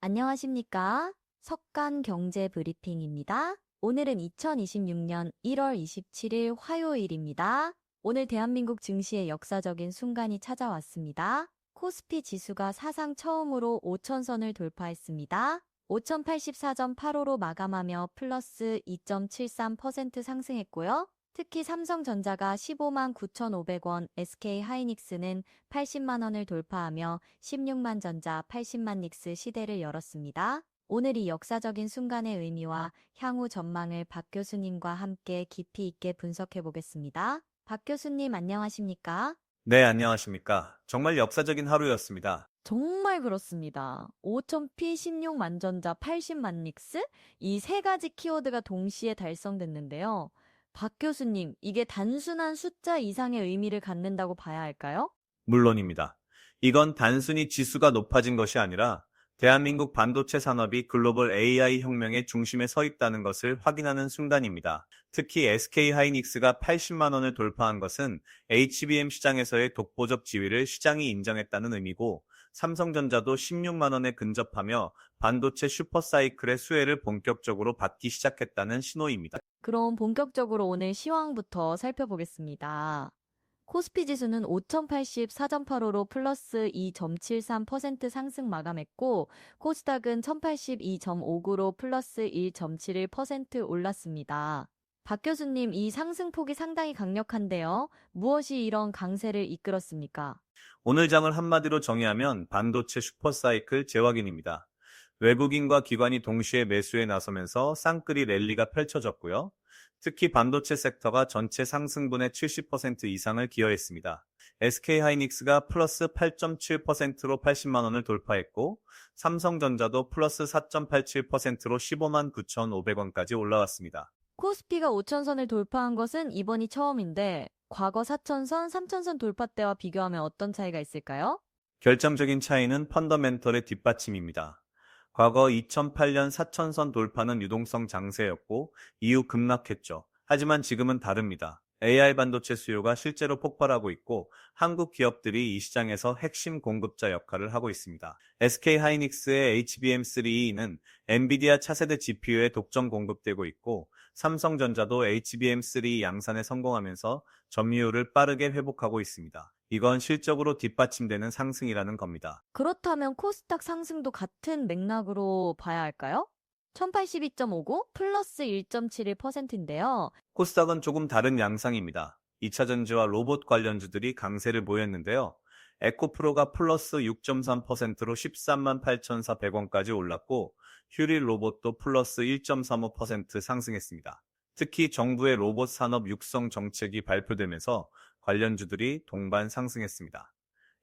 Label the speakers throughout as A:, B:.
A: 안녕하십니까? 석간 경제 브리핑입니다. 오늘은 2026년 1월 27일 화요일입니다. 오늘 대한민국 증시의 역사적인 순간이 찾아왔습니다. 코스피 지수가 사상 처음으로 5천선을 돌파했습니다. 5,084.85로 마감하며 플러스 2.73% 상승했고요. 특히 삼성전자가 15만 9,500원, SK하이닉스는 80만 원을 돌파하며 16만 전자, 80만 닉스 시대를 열었습니다. 오늘 이 역사적인 순간의 의미와 향후 전망을 박 교수님과 함께 깊이 있게 분석해 보겠습니다. 박 교수님 안녕하십니까?
B: 네, 안녕하십니까. 정말 역사적인 하루였습니다.
A: 정말 그렇습니다. 5000P 16만 전자 80만 닉스? 이 세 가지 키워드가 동시에 달성됐는데요. 박 교수님, 이게 단순한 숫자 이상의 의미를 갖는다고 봐야 할까요?
B: 물론입니다. 이건 단순히 지수가 높아진 것이 아니라 대한민국 반도체 산업이 글로벌 AI 혁명의 중심에 서 있다는 것을 확인하는 순간입니다. 특히 SK하이닉스가 80만 원을 돌파한 것은 HBM 시장에서의 독보적 지위를 시장이 인정했다는 의미고, 삼성전자도 16만 원에 근접하며 반도체 슈퍼사이클의 수혜를 본격적으로 받기 시작했다는 신호입니다.
A: 그럼 본격적으로 오늘 시황부터 살펴보겠습니다. 코스피 지수는 5084.85로 플러스 2.73% 상승 마감했고, 코스닥은 1082.59로 플러스 1.71% 올랐습니다. 박 교수님, 이 상승폭이 상당히 강력한데요. 무엇이 이런 강세를 이끌었습니까?
B: 오늘 장을 한마디로 정의하면 반도체 슈퍼사이클 재확인입니다. 외국인과 기관이 동시에 매수에 나서면서 쌍끌이 랠리가 펼쳐졌고요. 특히 반도체 섹터가 전체 상승분의 70% 이상을 기여했습니다. SK하이닉스가 플러스 8.7%로 80만 원을 돌파했고, 삼성전자도 플러스 4.87%로 15만 9,500원까지 올라왔습니다.
A: 코스피가 5천선을 돌파한 것은 이번이 처음인데, 과거 4천선, 3천선 돌파 때와 비교하면 어떤 차이가 있을까요?
B: 결정적인 차이는 펀더멘털의 뒷받침입니다. 과거 2008년 4천선 돌파는 유동성 장세였고 이후 급락했죠. 하지만 지금은 다릅니다. AI 반도체 수요가 실제로 폭발하고 있고 한국 기업들이 이 시장에서 핵심 공급자 역할을 하고 있습니다. SK하이닉스의 HBM3E는 엔비디아 차세대 GPU에 독점 공급되고 있고, 삼성전자도 HBM3 양산에 성공하면서 점유율을 빠르게 회복하고 있습니다. 이건 실적으로 뒷받침되는 상승이라는 겁니다.
A: 그렇다면 코스닥 상승도 같은 맥락으로 봐야 할까요? 1082.59 플러스 1.71%인데요.
B: 코스닥은 조금 다른 양상입니다. 2차 전지와 로봇 관련주들이 강세를 보였는데요. 에코프로가 플러스 6.3%로 13만 8,400원까지 올랐고, 휴릴 로봇도 플러스 1.35% 상승했습니다. 특히 정부의 로봇 산업 육성 정책이 발표되면서 관련주들이 동반 상승했습니다.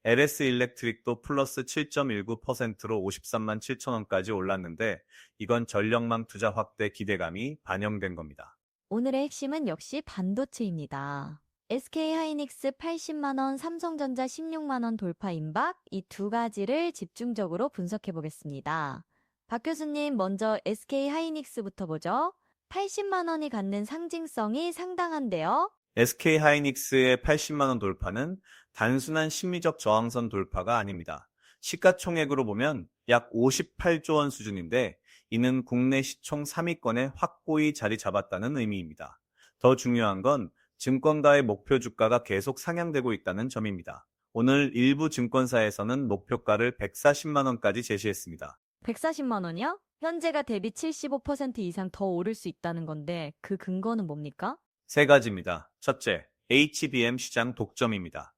B: LS 일렉트릭도 플러스 7.19%로 53만 7천원까지 올랐는데, 이건 전력망 투자 확대 기대감이 반영된 겁니다.
A: 오늘의 핵심은 역시 반도체입니다. SK하이닉스 80만 원, 삼성전자 16만 원 돌파 임박 이 두 가지를 집중적으로 분석해 보겠습니다. 박 교수님 먼저 SK하이닉스부터 보죠. 80만 원이 갖는 상징성이 상당한데요.
B: SK하이닉스의 80만 원 돌파는 단순한 심리적 저항선 돌파가 아닙니다. 시가총액으로 보면 약 58조 원 수준인데, 이는 국내 시총 3위권에 확고히 자리 잡았다는 의미입니다. 더 중요한 건 증권가의 목표 주가가 계속 상향되고 있다는 점입니다. 오늘 일부 증권사에서는 목표가를 140만 원까지 제시했습니다.
A: 140만 원이요? 현재가 대비 75% 이상 더 오를 수 있다는 건데 그 근거는 뭡니까?
B: 세 가지입니다. 첫째, HBM 시장 독점입니다.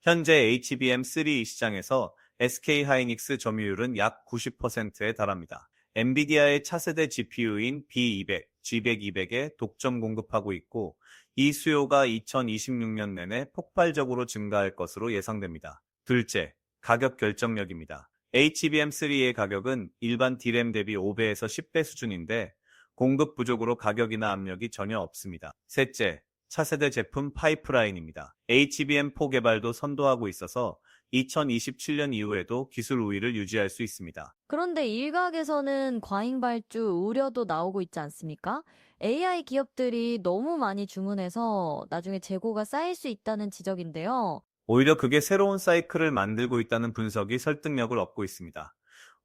B: 현재 HBM3 시장에서 SK하이닉스 점유율은 약 90%에 달합니다. 엔비디아의 차세대 GPU인 B200, G100, 200에 독점 공급하고 있고, 이 수요가 2026년 내내 폭발적으로 증가할 것으로 예상됩니다. 둘째, 가격 결정력입니다. HBM3의 가격은 일반 D램 대비 5배에서 10배 수준인데, 공급 부족으로 가격이나 압력이 전혀 없습니다. 셋째, 차세대 제품 파이프라인입니다. HBM4 개발도 선도하고 있어서 2027년 이후에도 기술 우위를 유지할 수 있습니다.
A: 그런데 일각에서는 과잉 발주 우려도 나오고 있지 않습니까? AI 기업들이 너무 많이 주문해서 나중에 재고가 쌓일 수 있다는 지적인데요.
B: 오히려 그게 새로운 사이클을 만들고 있다는 분석이 설득력을 얻고 있습니다.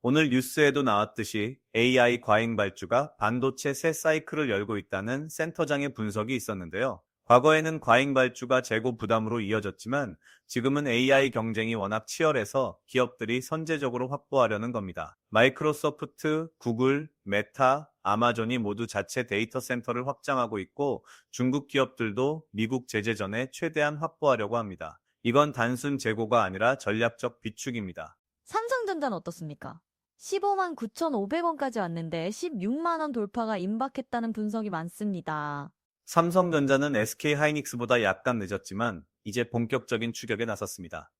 B: 오늘 뉴스에도 나왔듯이 AI 과잉 발주가 반도체 새 사이클을 열고 있다는 센터장의 분석이 있었는데요. 과거에는 과잉 발주가 재고 부담으로 이어졌지만 지금은 AI 경쟁이 워낙 치열해서 기업들이 선제적으로 확보하려는 겁니다. 마이크로소프트, 구글, 메타, 아마존이 모두 자체 데이터 센터를 확장하고 있고 중국 기업들도 미국 제재 전에 최대한 확보하려고 합니다. 이건 단순 재고가 아니라 전략적 비축입니다.
A: 삼성전자는 어떻습니까? 15만 9,500원까지 왔는데 16만 원 돌파가 임박했다는 분석이 많습니다.
B: 삼성전자는 SK 하이닉스보다 약간 늦었지만 이제 본격적인 추격에 나섰습니다.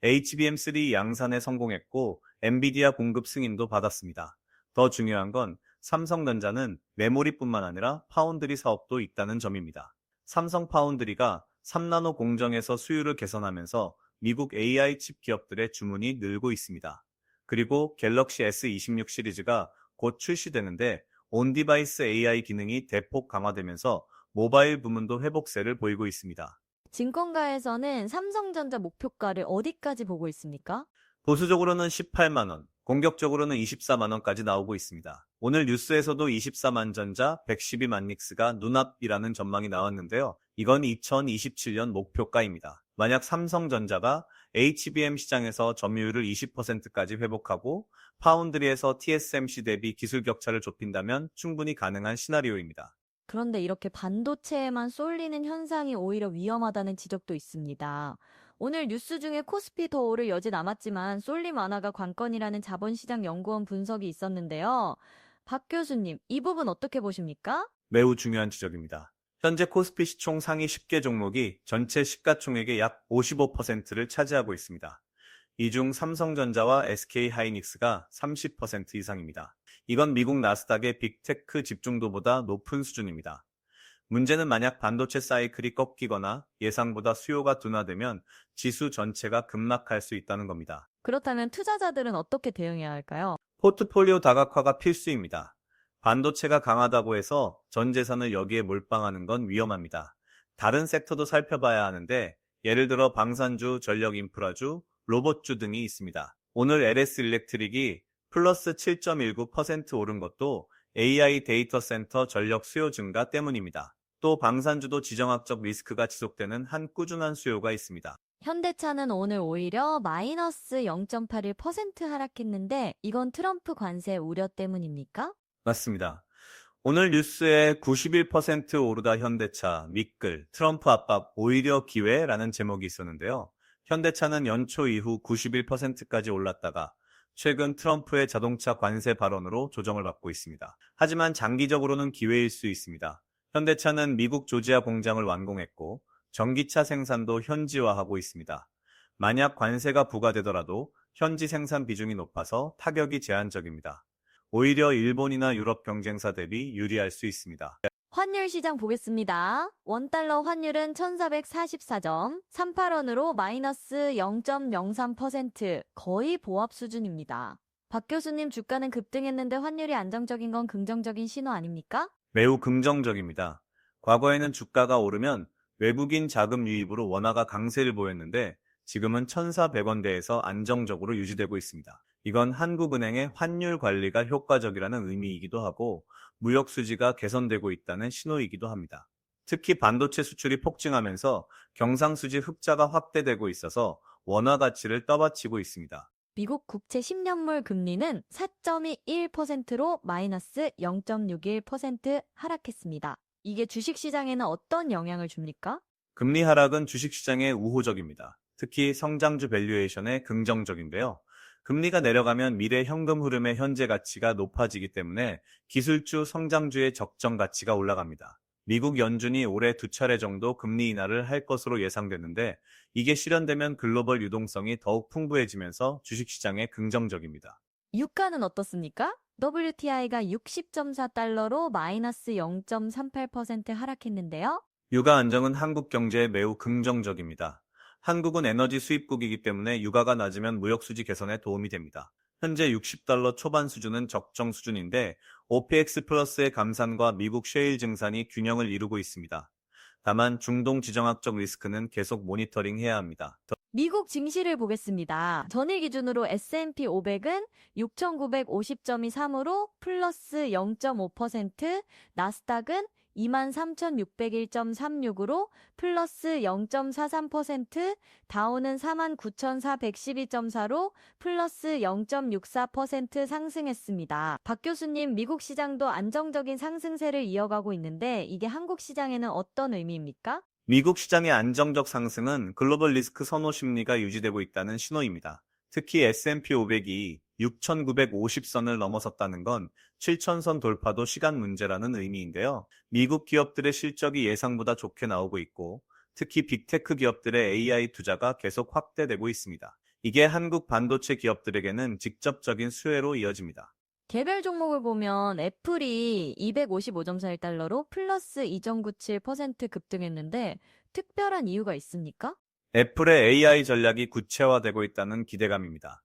B: HBM3 양산에 성공했고 엔비디아 공급 승인도 받았습니다. 더 중요한 건 삼성전자는 메모리뿐만 아니라 파운드리 사업도 있다는 점입니다. 삼성 파운드리가 3나노 공정에서 수율을 개선하면서 미국 AI 칩 기업들의 주문이 늘고 있습니다. 그리고 갤럭시 S26 시리즈가 곧 출시되는데 온디바이스 AI 기능이 대폭 강화되면서 모바일 부문도 회복세를 보이고 있습니다.
A: 증권가에서는 삼성전자 목표가를 어디까지 보고 있습니까?
B: 보수적으로는 18만 원, 공격적으로는 24만 원까지 나오고 있습니다. 오늘 뉴스에서도 24만 전자, 112만 닉스가 눈앞이라는 전망이 나왔는데요. 이건 2027년 목표가입니다. 만약 삼성전자가 HBM 시장에서 점유율을 20%까지 회복하고 파운드리에서 TSMC 대비 기술 격차를 좁힌다면 충분히 가능한 시나리오입니다.
A: 그런데 이렇게 반도체에만 쏠리는 현상이 오히려 위험하다는 지적도 있습니다. 오늘 뉴스 중에 코스피 더 오를 여지 남았지만 쏠림 완화가 관건이라는 자본시장 연구원 분석이 있었는데요. 박 교수님, 이 부분 어떻게 보십니까?
B: 매우 중요한 지적입니다. 현재 코스피 시총 상위 10개 종목이 전체 시가총액의 약 55%를 차지하고 있습니다. 이 중 삼성전자와 SK하이닉스가 30% 이상입니다. 이건 미국 나스닥의 빅테크 집중도보다 높은 수준입니다. 문제는 만약 반도체 사이클이 꺾이거나 예상보다 수요가 둔화되면 지수 전체가 급락할 수 있다는 겁니다.
A: 그렇다면 투자자들은 어떻게 대응해야 할까요?
B: 포트폴리오 다각화가 필수입니다. 반도체가 강하다고 해서 전 재산을 여기에 몰빵하는 건 위험합니다. 다른 섹터도 살펴봐야 하는데 예를 들어 방산주, 전력인프라주, 로봇주 등이 있습니다. 오늘 LS 일렉트릭이 플러스 7.19% 오른 것도 AI 데이터 센터 전력 수요 증가 때문입니다. 또 방산주도 지정학적 리스크가 지속되는 한 꾸준한 수요가 있습니다.
A: 현대차는 오늘 오히려 마이너스 0.81% 하락했는데 이건 트럼프 관세 우려 때문입니까?
B: 맞습니다. 오늘 뉴스에 91% 오르다 현대차, 미끌, 트럼프 압박, 오히려 기회라는 제목이 있었는데요. 현대차는 연초 이후 91%까지 올랐다가 최근 트럼프의 자동차 관세 발언으로 조정을 받고 있습니다. 하지만 장기적으로는 기회일 수 있습니다. 현대차는 미국 조지아 공장을 완공했고 전기차 생산도 현지화하고 있습니다. 만약 관세가 부과되더라도 현지 생산 비중이 높아서 타격이 제한적입니다. 오히려 일본이나 유럽 경쟁사 대비 유리할 수 있습니다.
A: 환율 시장 보겠습니다. 원달러 환율은 1444점, 38원으로 마이너스 0.03%, 거의 보합 수준입니다. 박 교수님 주가는 급등했는데 환율이 안정적인 건 긍정적인 신호 아닙니까?
B: 매우 긍정적입니다. 과거에는 주가가 오르면 외국인 자금 유입으로 원화가 강세를 보였는데 지금은 1,400원대에서 안정적으로 유지되고 있습니다. 이건 한국은행의 환율 관리가 효과적이라는 의미이기도 하고 무역 수지가 개선되고 있다는 신호이기도 합니다. 특히 반도체 수출이 폭증하면서 경상수지 흑자가 확대되고 있어서 원화 가치를 떠받치고 있습니다.
A: 미국 국채 10년물 금리는 4.21%로 마이너스 0.61% 하락했습니다. 이게 주식시장에는 어떤 영향을 줍니까?
B: 금리 하락은 주식시장에 우호적입니다. 특히 성장주 밸류에이션에 긍정적인데요. 금리가 내려가면 미래 현금 흐름의 현재 가치가 높아지기 때문에 기술주 성장주의 적정 가치가 올라갑니다. 미국 연준이 올해 2차례 정도 금리 인하를 할 것으로 예상되는데 이게 실현되면 글로벌 유동성이 더욱 풍부해지면서 주식시장에 긍정적입니다.
A: 유가는 어떻습니까? WTI가 60.4달러로 마이너스 0.38% 하락했는데요.
B: 유가 안정은 한국 경제에 매우 긍정적입니다. 한국은 에너지 수입국이기 때문에 유가가 낮으면 무역 수지 개선에 도움이 됩니다. 현재 60달러 초반 수준은 적정 수준인데 OPEX 플러스의 감산과 미국 셰일 증산이 균형을 이루고 있습니다. 다만 중동 지정학적 리스크는 계속 모니터링해야 합니다.
A: 미국 증시를 보겠습니다. 전일 기준으로 S&P 500은 6,950점이 3으로 플러스 0.5%, 나스닥은 23,601.36으로 플러스 0.43%, 다우는 49,412.4로 플러스 0.64% 상승했습니다. 박 교수님, 미국 시장도 안정적인 상승세를 이어가고 있는데 이게 한국 시장에는 어떤 의미입니까?
B: 미국 시장의 안정적 상승은 글로벌 리스크 선호 심리가 유지되고 있다는 신호입니다. 특히 S&P 500이 6,950선을 넘어섰다는 건 7,000선 돌파도 시간 문제라는 의미인데요. 미국 기업들의 실적이 예상보다 좋게 나오고 있고, 특히 빅테크 기업들의 AI 투자가 계속 확대되고 있습니다. 이게 한국 반도체 기업들에게는 직접적인 수혜로 이어집니다.
A: 개별 종목을 보면 애플이 255.41달러로 플러스 2.97% 급등했는데 특별한 이유가 있습니까?
B: 애플의 AI 전략이 구체화되고 있다는 기대감입니다.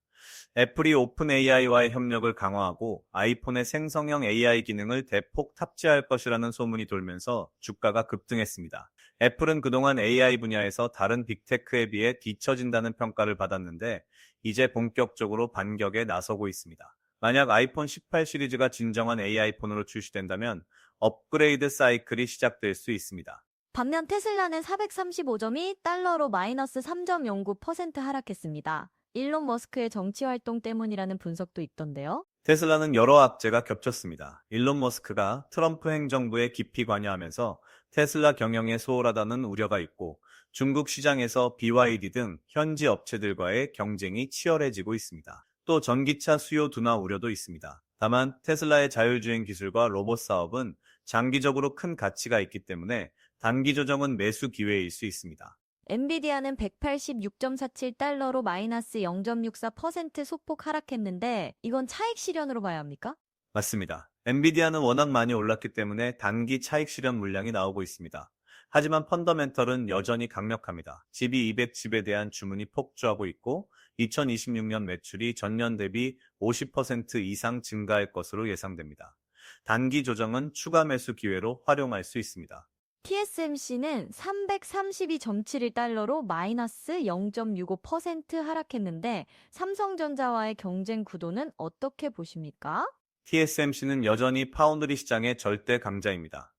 B: 애플이 오픈 AI와의 협력을 강화하고 아이폰의 생성형 AI 기능을 대폭 탑재할 것이라는 소문이 돌면서 주가가 급등했습니다. 애플은 그동안 AI 분야에서 다른 빅테크에 비해 뒤처진다는 평가를 받았는데 이제 본격적으로 반격에 나서고 있습니다. 만약 아이폰 18 시리즈가 진정한 AI 폰으로 출시된다면 업그레이드 사이클이 시작될 수 있습니다.
A: 반면 테슬라는 435점이 달러로 마이너스 3.09% 하락했습니다. 일론 머스크의 정치 활동 때문이라는 분석도 있던데요.
B: 테슬라는 여러 악재가 겹쳤습니다. 일론 머스크가 트럼프 행정부에 깊이 관여하면서 테슬라 경영에 소홀하다는 우려가 있고 중국 시장에서 BYD 등 현지 업체들과의 경쟁이 치열해지고 있습니다. 또 전기차 수요 둔화 우려도 있습니다. 다만 테슬라의 자율주행 기술과 로봇 사업은 장기적으로 큰 가치가 있기 때문에 단기 조정은 매수 기회일 수 있습니다.
A: 엔비디아는 186.47달러로 마이너스 0.64% 소폭 하락했는데 이건 차익 실현으로 봐야 합니까?
B: 맞습니다. 엔비디아는 워낙 많이 올랐기 때문에 단기 차익 실현 물량이 나오고 있습니다. 하지만 펀더멘털은 여전히 강력합니다. GB200칩에 대한 주문이 폭주하고 있고 2026년 매출이 전년 대비 50% 이상 증가할 것으로 예상됩니다. 단기 조정은 추가 매수 기회로 활용할 수 있습니다.
A: TSMC는 332.71달러로 마이너스 0.65% 하락했는데 삼성전자와의 경쟁 구도는 어떻게 보십니까?
B: TSMC는 여전히 파운드리 시장의 절대 강자입니다.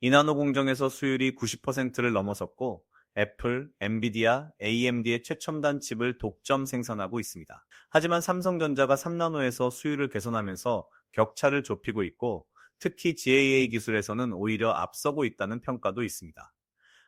B: 이나노 공정에서 수율이 90%를 넘어섰고 애플, 엔비디아, AMD의 최첨단 칩을 독점 생산하고 있습니다. 하지만 삼성전자가 3나노에서 수율을 개선하면서 격차를 좁히고 있고 특히 GAA 기술에서는 오히려 앞서고 있다는 평가도 있습니다.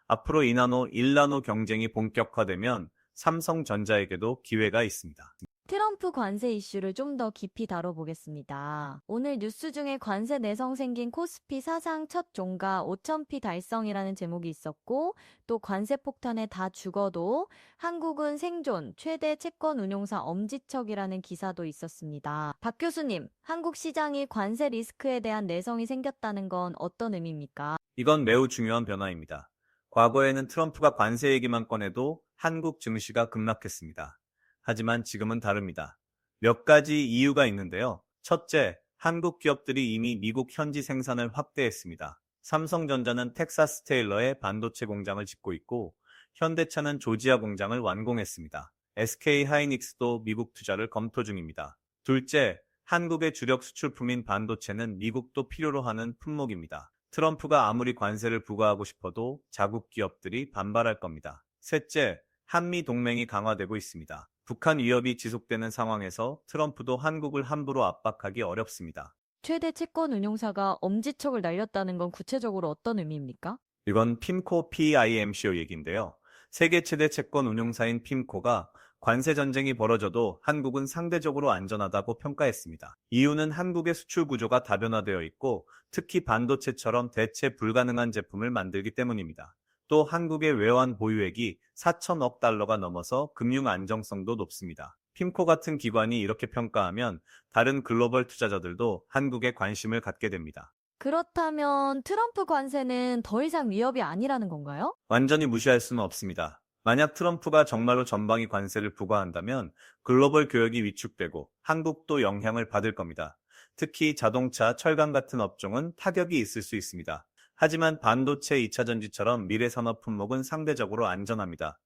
B: 앞으로 2나노, 1나노 경쟁이 본격화되면 삼성전자에게도 기회가 있습니다.
A: 트럼프 관세 이슈를 좀 더 깊이 다뤄보겠습니다. 오늘 뉴스 중에 관세 내성 생긴 코스피 사상 첫 종가 5,000피 달성이라는 제목이 있었고 또 관세 폭탄에 다 죽어도 한국은 생존, 최대 채권 운용사 엄지척이라는 기사도 있었습니다. 박 교수님, 한국 시장이 관세 리스크에 대한 내성이 생겼다는 건 어떤 의미입니까?
B: 이건 매우 중요한 변화입니다. 과거에는 트럼프가 관세 얘기만 꺼내도 한국 증시가 급락했습니다. 하지만 지금은 다릅니다. 몇 가지 이유가 있는데요. 첫째, 한국 기업들이 이미 미국 현지 생산을 확대했습니다. 삼성전자는 텍사스 테일러에 반도체 공장을 짓고 있고, 현대차는 조지아 공장을 완공했습니다. SK 하이닉스도 미국 투자를 검토 중입니다. 둘째, 한국의 주력 수출품인 반도체는 미국도 필요로 하는 품목입니다. 트럼프가 아무리 관세를 부과하고 싶어도 자국 기업들이 반발할 겁니다. 셋째, 한미 동맹이 강화되고 있습니다. 북한 위협이 지속되는 상황에서 트럼프도 한국을 함부로 압박하기 어렵습니다.
A: 최대 채권 운용사가 엄지척을 날렸다는 건 구체적으로 어떤 의미입니까?
B: 이건 핌코 PIMCO 얘기인데요. 세계 최대 채권 운용사인 핌코가 관세 전쟁이 벌어져도 한국은 상대적으로 안전하다고 평가했습니다. 이유는 한국의 수출 구조가 다변화되어 있고 특히 반도체처럼 대체 불가능한 제품을 만들기 때문입니다. 또 한국의 외환 보유액이 4천억 달러가 넘어서 금융 안정성도 높습니다. 핌코 같은 기관이 이렇게 평가하면 다른 글로벌 투자자들도 한국에 관심을 갖게 됩니다.
A: 그렇다면 트럼프 관세는 더 이상 위협이 아니라는 건가요?
B: 완전히 무시할 수는 없습니다. 만약 트럼프가 정말로 전방위 관세를 부과한다면 글로벌 교역이 위축되고 한국도 영향을 받을 겁니다. 특히 자동차, 철강 같은 업종은 타격이 있을 수 있습니다. 하지만 반도체 2차 전지처럼 미래 산업 품목은 상대적으로 안전합니다.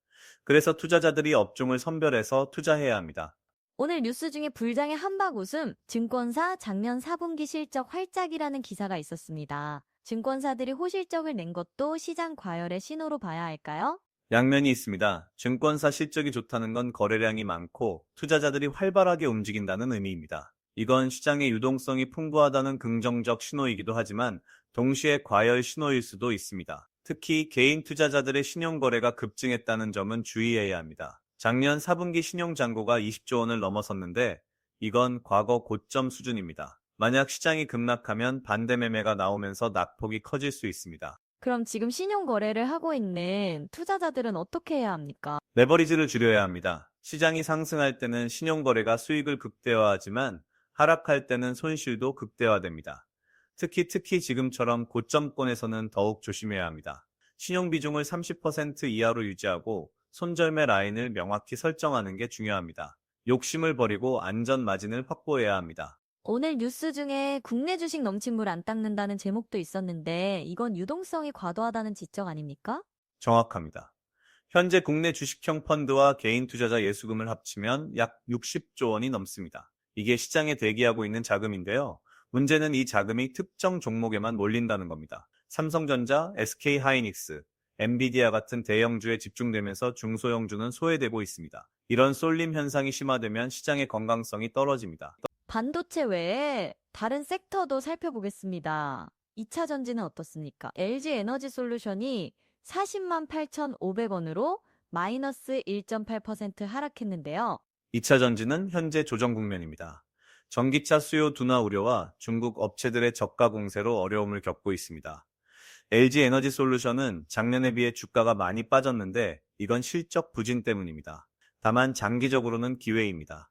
B: 그래서 투자자들이 업종을 선별해서 투자해야 합니다.
A: 오늘 뉴스 중에 불장의 한박 웃음, 증권사 작년 4분기 실적 활짝이라는 기사가 있었습니다. 증권사들이 호실적을 낸 것도 시장 과열의 신호로 봐야 할까요?
B: 양면이 있습니다. 증권사 실적이 좋다는 건 거래량이 많고 투자자들이 활발하게 움직인다는 의미입니다. 이건 시장의 유동성이 풍부하다는 긍정적 신호이기도 하지만 동시에 과열 신호일 수도 있습니다. 특히 개인 투자자들의 신용 거래가 급증했다는 점은 주의해야 합니다. 작년 4분기 신용 잔고가 20조 원을 넘어섰는데 이건 과거 고점 수준입니다. 만약 시장이 급락하면 반대 매매가 나오면서 낙폭이 커질 수 있습니다.
A: 그럼 지금 신용 거래를 하고 있는 투자자들은 어떻게 해야 합니까?
B: 레버리지를 줄여야 합니다. 시장이 상승할 때는 신용거래가 수익을 극대화하지만 하락할 때는 손실도 극대화됩니다. 특히 지금처럼 고점권에서는 더욱 조심해야 합니다. 신용 비중을 30% 이하로 유지하고 손절매 라인을 명확히 설정하는 게 중요합니다. 욕심을 버리고 안전 마진을 확보해야 합니다.
A: 오늘 뉴스 중에 국내 주식 넘친 물 안 닦는다는 제목도 있었는데 이건 유동성이 과도하다는 지적 아닙니까?
B: 정확합니다. 현재 국내 주식형 펀드와 개인 투자자 예수금을 합치면 약 60조 원이 넘습니다. 이게 시장에 대기하고 있는 자금인데요. 문제는 이 자금이 특정 종목에만 몰린다는 겁니다. 삼성전자, SK하이닉스, 엔비디아 같은 대형주에 집중되면서 중소형주는 소외되고 있습니다. 이런 쏠림 현상이 심화되면 시장의 건강성이 떨어집니다.
A: 반도체 외에 다른 섹터도 살펴보겠습니다. 2차 전지는 어떻습니까? LG 에너지 솔루션이 40만 8,500원으로 마이너스 1.8% 하락했는데요.
B: 2차 전지는 현재 조정 국면입니다. 전기차 수요 둔화 우려와 중국 업체들의 저가 공세로 어려움을 겪고 있습니다. LG 에너지 솔루션은 작년에 비해 주가가 많이 빠졌는데 이건 실적 부진 때문입니다. 다만 장기적으로는 기회입니다.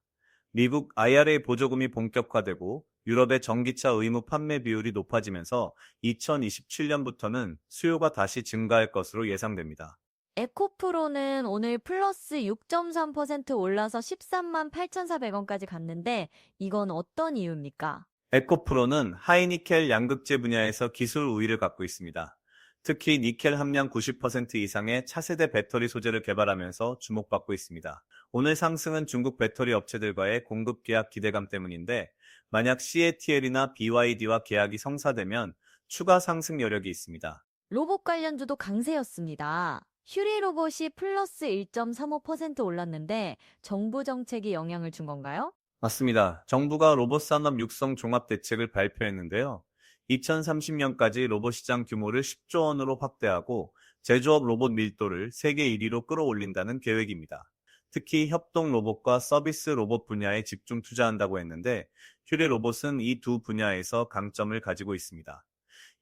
B: 미국 IRA 보조금이 본격화되고 유럽의 전기차 의무 판매 비율이 높아지면서 2027년부터는 수요가 다시 증가할 것으로 예상됩니다.
A: 에코프로는 오늘 플러스 6.3% 올라서 13만 8,400원까지 갔는데 이건 어떤 이유입니까?
B: 에코프로는 하이니켈 양극재 분야에서 기술 우위를 갖고 있습니다. 특히 니켈 함량 90% 이상의 차세대 배터리 소재를 개발하면서 주목받고 있습니다. 오늘 상승은 중국 배터리 업체들과의 공급 계약 기대감 때문인데 만약 CATL이나 BYD와 계약이 성사되면 추가 상승 여력이 있습니다.
A: 로봇 관련주도 강세였습니다. 휴리 로봇이 플러스 1.35% 올랐는데 정부 정책이 영향을 준 건가요?
B: 맞습니다. 정부가 로봇 산업 육성 종합 대책을 발표했는데요. 2030년까지 로봇 시장 규모를 10조 원으로 확대하고 제조업 로봇 밀도를 세계 1위로 끌어올린다는 계획입니다. 특히 협동 로봇과 서비스 로봇 분야에 집중 투자한다고 했는데 휴대 로봇은 이 두 분야에서 강점을 가지고 있습니다.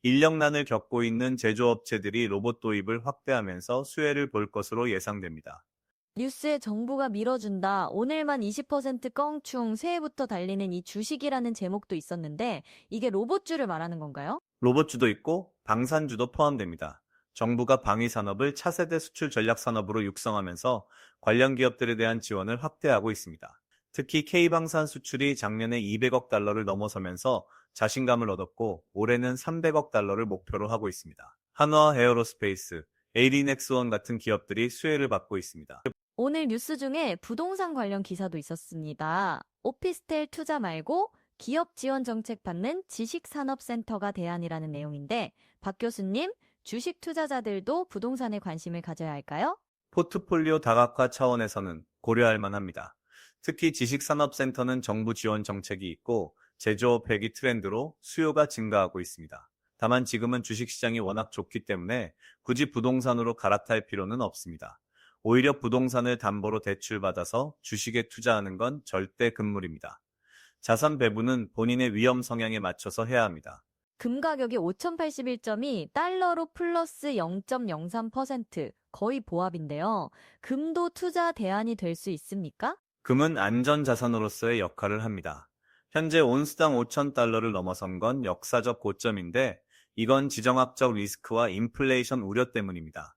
B: 인력난을 겪고 있는 제조업체들이 로봇 도입을 확대하면서 수혜를 볼 것으로 예상됩니다.
A: 뉴스에 정부가 밀어준다. 오늘만 20% 껑충 새해부터 달리는 이 주식이라는 제목도 있었는데 이게 로봇주를 말하는 건가요?
B: 로봇주도 있고 방산주도 포함됩니다. 정부가 방위 산업을 차세대 수출 전략 산업으로 육성하면서 관련 기업들에 대한 지원을 확대하고 있습니다. 특히 K방산 수출이 작년에 200억 달러를 넘어서면서 자신감을 얻었고 올해는 300억 달러를 목표로 하고 있습니다. 한화 에어로스페이스, 에이리넥스원 같은 기업들이 수혜를 받고 있습니다.
A: 오늘 뉴스 중에 부동산 관련 기사도 있었습니다. 오피스텔 투자 말고 기업 지원 정책 받는 지식산업센터가 대안이라는 내용인데 박 교수님, 주식 투자자들도 부동산에 관심을 가져야 할까요?
B: 포트폴리오 다각화 차원에서는 고려할 만합니다. 특히 지식산업센터는 정부 지원 정책이 있고 제조업 회기 트렌드로 수요가 증가하고 있습니다. 다만 지금은 주식시장이 워낙 좋기 때문에 굳이 부동산으로 갈아탈 필요는 없습니다. 오히려 부동산을 담보로 대출받아서 주식에 투자하는 건 절대 금물입니다. 자산 배분은 본인의 위험 성향에 맞춰서 해야 합니다.
A: 금 가격이 5,081점이 달러로 플러스 0.03% 거의 보합인데요. 금도 투자 대안이 될 수 있습니까?
B: 금은 안전자산으로서의 역할을 합니다. 현재 온스당 5,000달러를 넘어선 건 역사적 고점인데 이건 지정학적 리스크와 인플레이션 우려 때문입니다.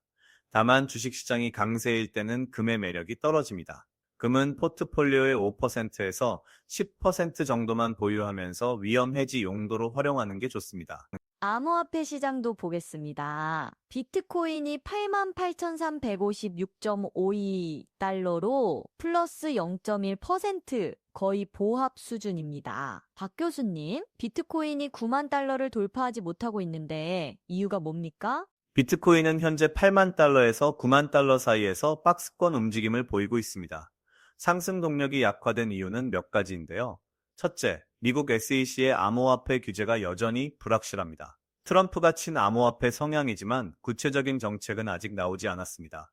B: 다만 주식시장이 강세일 때는 금의 매력이 떨어집니다. 금은 포트폴리오의 5%에서 10% 정도만 보유하면서 위험 해지 용도로 활용하는 게 좋습니다.
A: 암호화폐 시장도 보겠습니다. 비트코인이 88,356.52달러로 플러스 0.1% 거의 보합 수준입니다. 박 교수님, 비트코인이 9만 달러를 돌파하지 못하고 있는데 이유가 뭡니까?
B: 비트코인은 현재 8만 달러에서 9만 달러 사이에서 박스권 움직임을 보이고 있습니다. 상승 동력이 약화된 이유는 몇 가지인데요. 첫째, 미국 SEC의 암호화폐 규제가 여전히 불확실합니다. 트럼프가 친 암호화폐 성향이지만 구체적인 정책은 아직 나오지 않았습니다.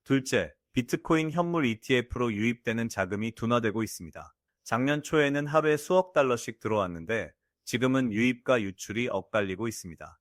B: 둘째, 비트코인 현물 ETF로 유입되는 자금이 둔화되고 있습니다. 작년 초에는 하루에 수억 달러씩 들어왔는데 지금은 유입과 유출이 엇갈리고 있습니다.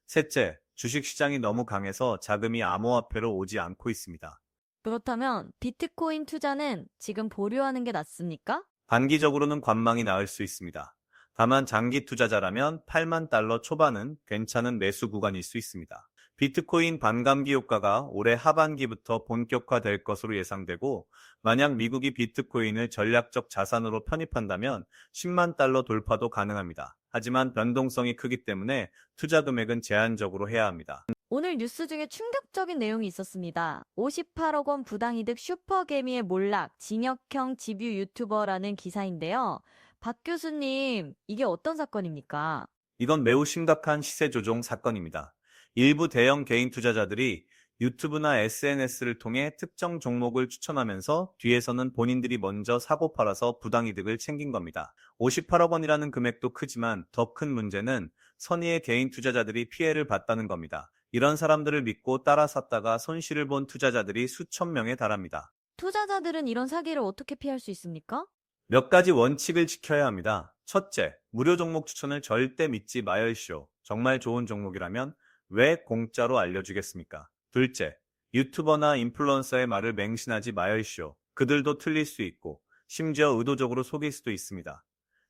B: 셋째, 주식시장이 너무 강해서 자금이 암호화폐로 오지 않고 있습니다.
A: 그렇다면 비트코인 투자는 지금 보류하는 게 낫습니까?
B: 단기적으로는 관망이 나을 수 있습니다. 다만 장기 투자자라면 8만 달러 초반은 괜찮은 매수 구간일 수 있습니다. 비트코인 반감기 효과가 올해 하반기부터 본격화될 것으로 예상되고, 만약 미국이 비트코인을 전략적 자산으로 편입한다면 10만 달러 돌파도 가능합니다. 하지만 변동성이 크기 때문에 투자 금액은 제한적으로 해야 합니다.
A: 오늘 뉴스 중에 충격적인 내용이 있었습니다. 58억 원 부당이득 슈퍼개미의 몰락, 징역형 집유 유튜버라는 기사인데요. 박 교수님, 이게 어떤 사건입니까?
B: 이건 매우 심각한 시세 조종 사건입니다. 일부 대형 개인 투자자들이 유튜브나 SNS를 통해 특정 종목을 추천하면서 뒤에서는 본인들이 먼저 사고 팔아서 부당이득을 챙긴 겁니다. 58억 원이라는 금액도 크지만 더 큰 문제는 선의의 개인 투자자들이 피해를 봤다는 겁니다. 이런 사람들을 믿고 따라 샀다가 손실을 본 투자자들이 수천 명에 달합니다.
A: 투자자들은 이런 사기를 어떻게 피할 수 있습니까?
B: 몇 가지 원칙을 지켜야 합니다. 첫째, 무료 종목 추천을 절대 믿지 마십시오. 정말 좋은 종목이라면 왜 공짜로 알려주겠습니까? 둘째, 유튜버나 인플루언서의 말을 맹신하지 마십시오. 그들도 틀릴 수 있고, 심지어 의도적으로 속일 수도 있습니다.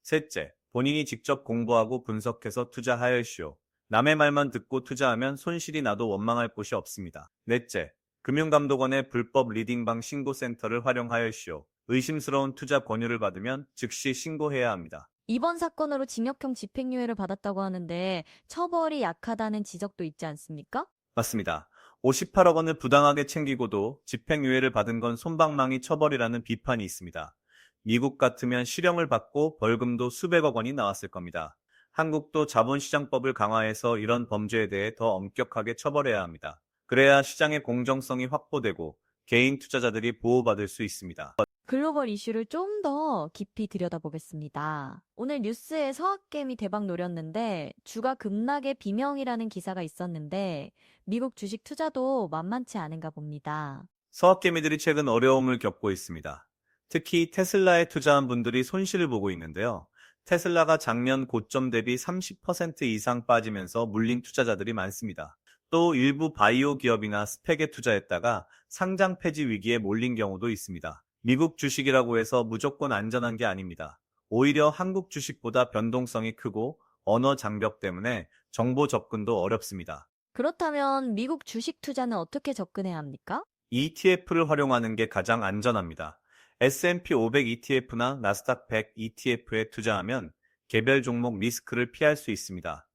B: 셋째, 본인이 직접 공부하고 분석해서 투자하십시오. 남의 말만 듣고 투자하면 손실이 나도 원망할 곳이 없습니다. 넷째, 금융감독원의 불법 리딩방 신고센터를 활용하십시오. 의심스러운 투자 권유를 받으면 즉시 신고해야 합니다.
A: 이번 사건으로 징역형 집행유예를 받았다고 하는데 처벌이 약하다는 지적도 있지 않습니까?
B: 맞습니다. 58억 원을 부당하게 챙기고도 집행유예를 받은 건 솜방망이 처벌이라는 비판이 있습니다. 미국 같으면 실형을 받고 벌금도 수백억 원이 나왔을 겁니다. 한국도 자본시장법을 강화해서 이런 범죄에 대해 더 엄격하게 처벌해야 합니다. 그래야 시장의 공정성이 확보되고 개인 투자자들이 보호받을 수 있습니다.
A: 글로벌 이슈를 좀 더 깊이 들여다보겠습니다. 오늘 뉴스에 서학개미 대박 노렸는데 주가 급락의 비명이라는 기사가 있었는데 미국 주식 투자도 만만치 않은가 봅니다.
B: 서학개미들이 최근 어려움을 겪고 있습니다. 특히 테슬라에 투자한 분들이 손실을 보고 있는데요. 테슬라가 작년 고점 대비 30% 이상 빠지면서 물린 투자자들이 많습니다. 또 일부 바이오 기업이나 스펙에 투자했다가 상장 폐지 위기에 몰린 경우도 있습니다. 미국 주식이라고 해서 무조건 안전한 게 아닙니다. 오히려 한국 주식보다 변동성이 크고 언어 장벽 때문에 정보 접근도 어렵습니다.
A: 그렇다면 미국 주식 투자는 어떻게 접근해야 합니까?
B: ETF를 활용하는 게 가장 안전합니다. S&P 500 ETF나 나스닥 100 ETF에 투자하면 개별 종목 리스크를 피할 수 있습니다.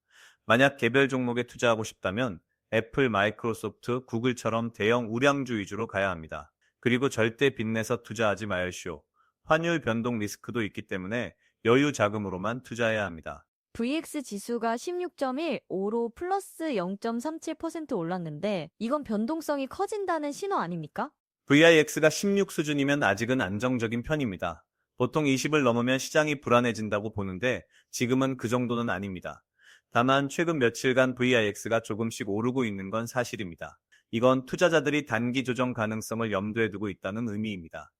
B: 만약 개별 종목에 투자하고 싶다면 애플, 마이크로소프트, 구글처럼 대형 우량주 위주로 가야 합니다. 그리고 절대 빚내서 투자하지 마십시오. 환율 변동 리스크도 있기 때문에 여유 자금으로만 투자해야 합니다.
A: VX 지수가 16.15로 플러스 0.37% 올랐는데 이건 변동성이 커진다는 신호 아닙니까?
B: VIX가 16 수준이면 아직은 안정적인 편입니다. 보통 20을 넘으면 시장이 불안해진다고 보는데 지금은 그 정도는 아닙니다. 다만 최근 며칠간 VIX가 조금씩 오르고 있는 건 사실입니다. 이건 투자자들이 단기 조정 가능성을 염두에 두고 있다는 의미입니다.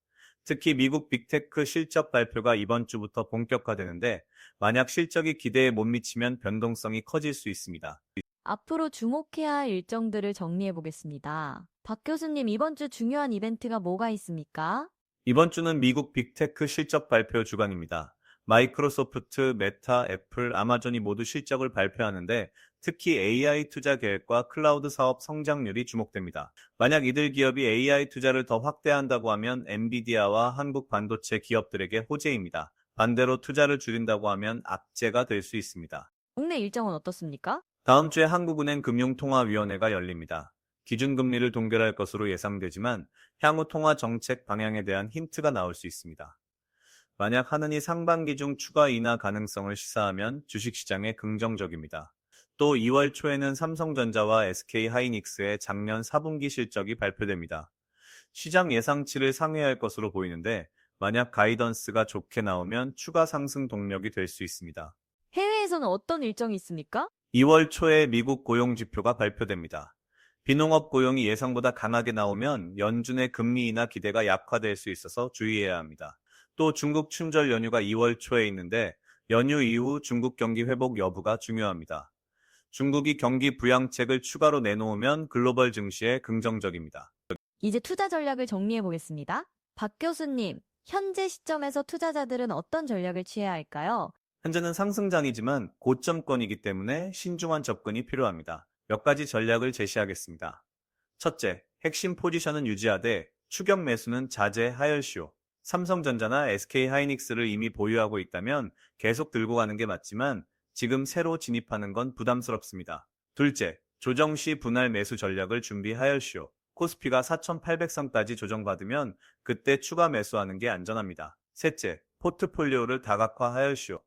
B: 특히 미국 빅테크 실적 발표가 이번 주부터 본격화되는데 만약 실적이 기대에 못 미치면 변동성이 커질 수 있습니다.
A: 앞으로 주목해야 할 일정들을 정리해 보겠습니다. 박 교수님, 이번 주 중요한 이벤트가 뭐가 있습니까?
B: 이번 주는 미국 빅테크 실적 발표 주간입니다. 마이크로소프트, 메타, 애플, 아마존이 모두 실적을 발표하는데 특히 AI 투자 계획과 클라우드 사업 성장률이 주목됩니다. 만약 이들 기업이 AI 투자를 더 확대한다고 하면 엔비디아와 한국 반도체 기업들에게 호재입니다. 반대로 투자를 줄인다고 하면 악재가 될 수 있습니다.
A: 국내 일정은 어떻습니까?
B: 다음 주에 한국은행 금융통화위원회가 열립니다. 기준금리를 동결할 것으로 예상되지만 향후 통화 정책 방향에 대한 힌트가 나올 수 있습니다. 만약 하는이 상반기 중 추가 인하 가능성을 시사하면 주식시장에 긍정적입니다. 또 2월 초에는 삼성전자와 SK하이닉스의 작년 4분기 실적이 발표됩니다. 시장 예상치를 상회할 것으로 보이는데 만약 가이던스가 좋게 나오면 추가 상승 동력이 될 수 있습니다.
A: 해외에서는 어떤 일정이 있습니까?
B: 2월 초에 미국 고용 지표가 발표됩니다. 비농업 고용이 예상보다 강하게 나오면 연준의 금리 인하 기대가 약화될 수 있어서 주의해야 합니다. 또 중국 춘절 연휴가 2월 초에 있는데 연휴 이후 중국 경기 회복 여부가 중요합니다. 중국이 경기 부양책을 추가로 내놓으면 글로벌 증시에 긍정적입니다.
A: 이제 투자 전략을 정리해 보겠습니다. 박 교수님, 현재 시점에서 투자자들은 어떤 전략을 취해야 할까요?
B: 현재는 상승장이지만 고점권이기 때문에 신중한 접근이 필요합니다. 몇 가지 전략을 제시하겠습니다. 첫째, 핵심 포지션은 유지하되 추격 매수는 자제하열시오. 삼성전자나 SK하이닉스를 이미 보유하고 있다면 계속 들고 가는 게 맞지만 지금 새로 진입하는 건 부담스럽습니다. 둘째, 조정 시 분할 매수 전략을 준비하열시오. 코스피가 4,800선까지 조정받으면 그때 추가 매수하는 게 안전합니다. 셋째, 포트폴리오를 다각화하열시오.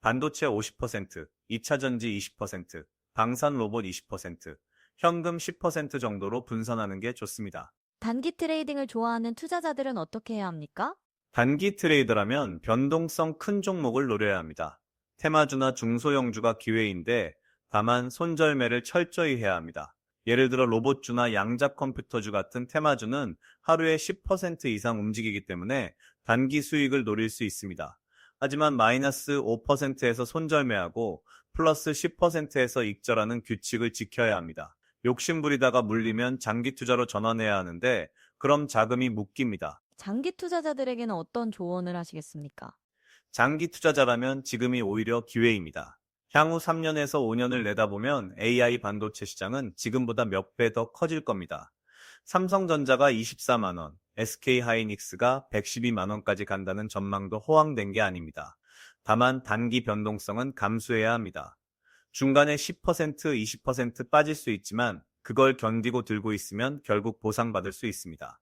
B: 반도체 50%, 2차전지 20%, 방산 로봇 20%, 현금 10% 정도로 분산하는 게 좋습니다.
A: 단기 트레이딩을 좋아하는 투자자들은 어떻게 해야 합니까?
B: 단기 트레이더라면 변동성 큰 종목을 노려야 합니다. 테마주나 중소형주가 기회인데 다만 손절매를 철저히 해야 합니다. 예를 들어 로봇주나 양자 컴퓨터주 같은 테마주는 하루에 10% 이상 움직이기 때문에 단기 수익을 노릴 수 있습니다. 하지만 마이너스 5%에서 손절매하고 플러스 10%에서 익절하는 규칙을 지켜야 합니다. 욕심부리다가 물리면 장기 투자로 전환해야 하는데 그럼 자금이 묶입니다.
A: 장기 투자자들에게는 어떤 조언을 하시겠습니까?
B: 장기 투자자라면 지금이 오히려 기회입니다. 향후 3년에서 5년을 내다보면 AI 반도체 시장은 지금보다 몇 배 더 커질 겁니다. 삼성전자가 24만 원, SK하이닉스가 112만 원까지 간다는 전망도 호황된 게 아닙니다. 다만 단기 변동성은 감수해야 합니다. 중간에 10%, 20% 빠질 수 있지만 그걸 견디고 들고 있으면 결국 보상받을 수 있습니다.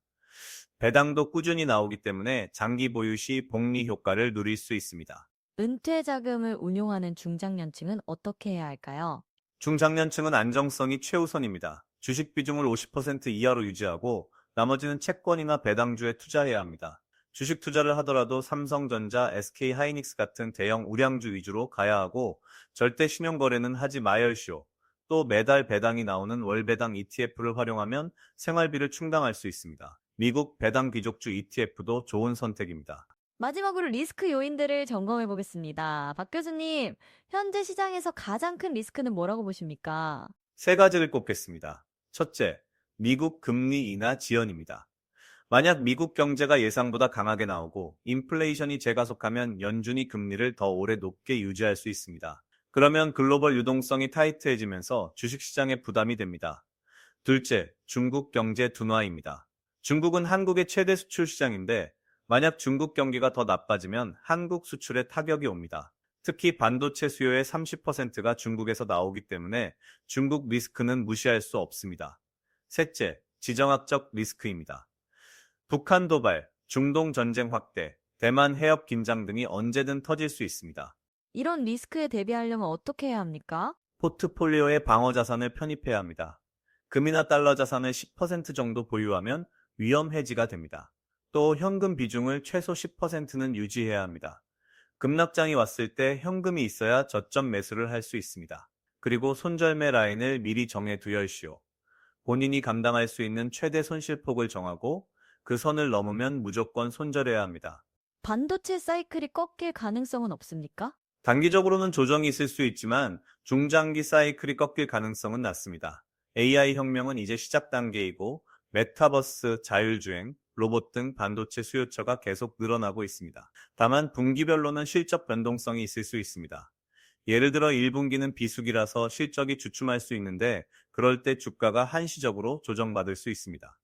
B: 배당도 꾸준히 나오기 때문에 장기 보유 시 복리 효과를 누릴 수 있습니다.
A: 은퇴 자금을 운용하는 중장년층은 어떻게 해야 할까요?
B: 중장년층은 안정성이 최우선입니다. 주식 비중을 50% 이하로 유지하고 나머지는 채권이나 배당주에 투자해야 합니다. 주식 투자를 하더라도 삼성전자, SK하이닉스 같은 대형 우량주 위주로 가야 하고 절대 신용거래는 하지 마열시오. 또 매달 배당이 나오는 월배당 ETF를 활용하면 생활비를 충당할 수 있습니다. 미국 배당 귀족주 ETF도 좋은 선택입니다.
A: 마지막으로 리스크 요인들을 점검해 보겠습니다. 박 교수님, 현재 시장에서 가장 큰 리스크는 뭐라고 보십니까?
B: 세 가지를 꼽겠습니다. 첫째, 미국 금리 인하 지연입니다. 만약 미국 경제가 예상보다 강하게 나오고 인플레이션이 재가속하면 연준이 금리를 더 오래 높게 유지할 수 있습니다. 그러면 글로벌 유동성이 타이트해지면서 주식시장에 부담이 됩니다. 둘째, 중국 경제 둔화입니다. 중국은 한국의 최대 수출 시장인데 만약 중국 경기가 더 나빠지면 한국 수출에 타격이 옵니다. 특히 반도체 수요의 30%가 중국에서 나오기 때문에 중국 리스크는 무시할 수 없습니다. 셋째, 지정학적 리스크입니다. 북한 도발, 중동 전쟁 확대, 대만 해협 긴장 등이 언제든 터질 수 있습니다.
A: 이런 리스크에 대비하려면 어떻게 해야 합니까?
B: 포트폴리오에 방어 자산을 편입해야 합니다. 금이나 달러 자산을 10% 정도 보유하면 위험 해지가 됩니다. 또 현금 비중을 최소 10%는 유지해야 합니다. 급락장이 왔을 때 현금이 있어야 저점 매수를 할 수 있습니다. 그리고 손절매 라인을 미리 정해 두열시오. 본인이 감당할 수 있는 최대 손실폭을 정하고 그 선을 넘으면 무조건 손절해야 합니다.
A: 반도체 사이클이 꺾일 가능성은 없습니까?
B: 단기적으로는 조정이 있을 수 있지만 중장기 사이클이 꺾일 가능성은 낮습니다. AI 혁명은 이제 시작 단계이고 메타버스, 자율주행, 로봇 등 반도체 수요처가 계속 늘어나고 있습니다. 다만 분기별로는 실적 변동성이 있을 수 있습니다. 예를 들어 1분기는 비수기라서 실적이 주춤할 수 있는데 그럴 때 주가가 한시적으로 조정받을 수 있습니다.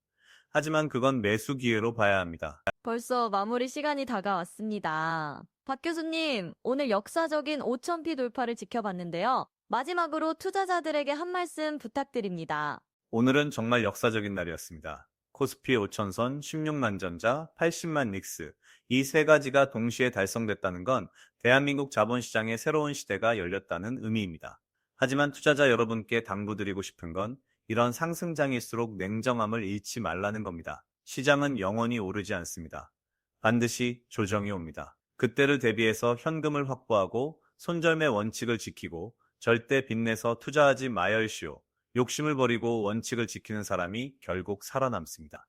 B: 하지만 그건 매수 기회로 봐야 합니다.
A: 벌써 마무리 시간이 다가왔습니다. 박 교수님, 오늘 역사적인 5000피 돌파를 지켜봤는데요. 마지막으로 투자자들에게 한 말씀 부탁드립니다.
B: 오늘은 정말 역사적인 날이었습니다. 코스피 5천선, 16만 전자, 80만 닉스, 이 세 가지가 동시에 달성됐다는 건 대한민국 자본시장의 새로운 시대가 열렸다는 의미입니다. 하지만 투자자 여러분께 당부드리고 싶은 건 이런 상승장일수록 냉정함을 잃지 말라는 겁니다. 시장은 영원히 오르지 않습니다. 반드시 조정이 옵니다. 그때를 대비해서 현금을 확보하고 손절매 원칙을 지키고 절대 빚내서 투자하지 마열시오. 욕심을 버리고 원칙을 지키는 사람이 결국 살아남습니다.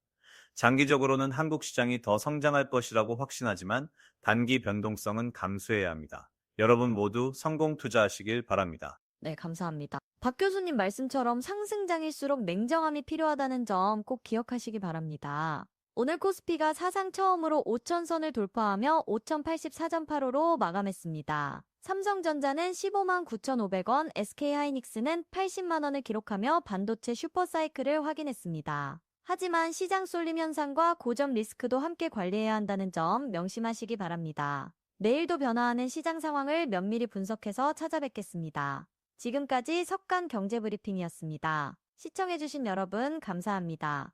B: 장기적으로는 한국 시장이 더 성장할 것이라고 확신하지만 단기 변동성은 감수해야 합니다. 여러분 모두 성공 투자하시길 바랍니다.
A: 네, 감사합니다. 박 교수님 말씀처럼 상승장일수록 냉정함이 필요하다는 점 꼭 기억하시기 바랍니다. 오늘 코스피가 사상 처음으로 5천선을 돌파하며 5,084.85로 마감했습니다. 삼성전자는 15만 9,500원, SK하이닉스는 80만 원을 기록하며 반도체 슈퍼사이클을 확인했습니다. 하지만 시장 쏠림 현상과 고점 리스크도 함께 관리해야 한다는 점 명심하시기 바랍니다. 내일도 변화하는 시장 상황을 면밀히 분석해서 찾아뵙겠습니다. 지금까지 석간 경제브리핑이었습니다. 시청해주신 여러분 감사합니다.